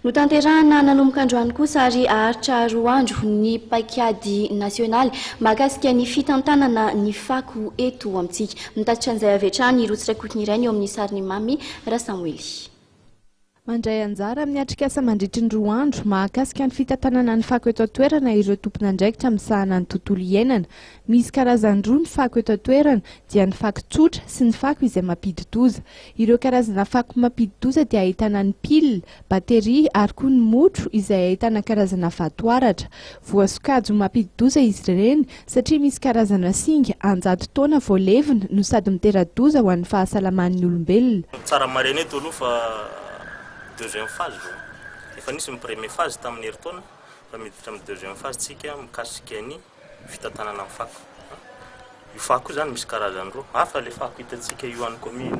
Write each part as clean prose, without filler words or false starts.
No tanterahana nanomboka androany kosa ary aharitra roa andro ny paikady nasionaly mahakasika ny fitantanana ny fako eto amintsika. Mitatitra an'izay avy hatrany roa tsiraikotiny iray ny eo amin'ny sariny mamy Rasamuely. Mandray anjara amin'ny atrikasa mandritry ny roa andro mahakasika ny fitantanana ny fako eto an-toerana ireo tompon'andraikitra misahana ny tontolo iainana. Misy karazany roa ny fako eto an-toerana dia ny fako tsotra sy ny fako izay mampidi-doza. Ireo karazana fako mampidi-doza dia ahitana ny pile, bateria ary koa ny motro izay ahitana karazana vatoaratra. Voasokajy mampidi-doza izy ireny satria misy karazana singa 100 taona vao levina no sady mitera-doza ho an'ny fahasalaman'ny olombelona. Tsara mareny eto aloha fa deuxième phase efa nisy premier phase tamin'ny herintaona fa miditra amin'ny deuxième phase tsika mikasika ny fitantanana amin'ny fako. Io fako zany misy karazany roa. Hafa le fako hitantsika io any commune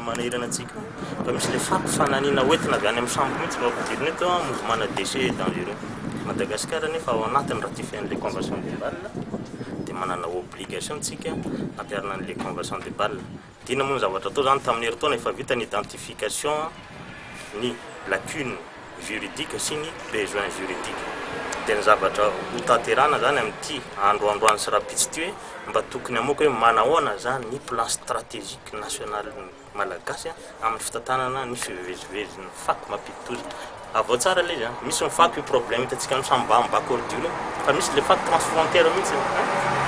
manahirana antsika fa misy le fako fananina hoentina avy any amin'ny sambo mihitsy no ampidirina eto mouvement déchets dangereux. Madagascar nefa ao anatiny ratifier les conventions de Bâle dia manana obligation tsika ampiarana an'le convention de Bâle. Dina moa zavatra atao zany tamin'ny herintaona efa vita ny identification ni lacune juridique sy ny besoin juridique. Dia ny zavatra ho tanterahana zany amin'ity androandroany sy rapitsy ty hoe mba tokony amoaka hoe manahoana zany ny plan stratégique national malagasy amin'ny fitantanana ny fivezivezin'ny fako mampidi-doza. Avao tsara le zany misy ny fako io problème hitantsika amin'ny sambam-bacordure fa misy le fako transfrontière mihitsy.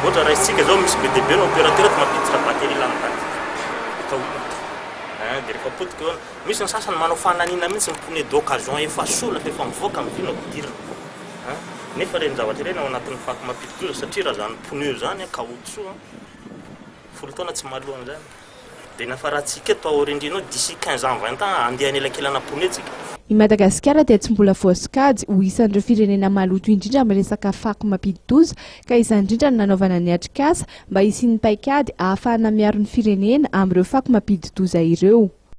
Ohatra raisitsika zao misy be dia be no opérateur mampiditra batterie lamitaty. Dia rehefa potika eo misy ny sasany manao fananina mihitsy ny pneu d'occasion efa sola fa efa mivoaka amin'ny vy no ampidirina. Nefa reny zavatra ireny ao anatin'ny fako mampidi-doza satria raha zany pneu zany caoutchouc folo taona tsy mahalohany zany. Dia nafarahantsika eto aorindrinao d'ici 15 ans 20 ans andeha anelakilana pneu tsika. I Madagasikara dia tsy mbola voasokajy ho isan'ireo firenena maloto indrindra amin'ny resaka fako mampidi-doza ka izany indrindra no nanaovana ny atrikasa mba hisian'ny paikady ahafahana miaro ny firenena amin'ireo fako mampidi-doza ireo.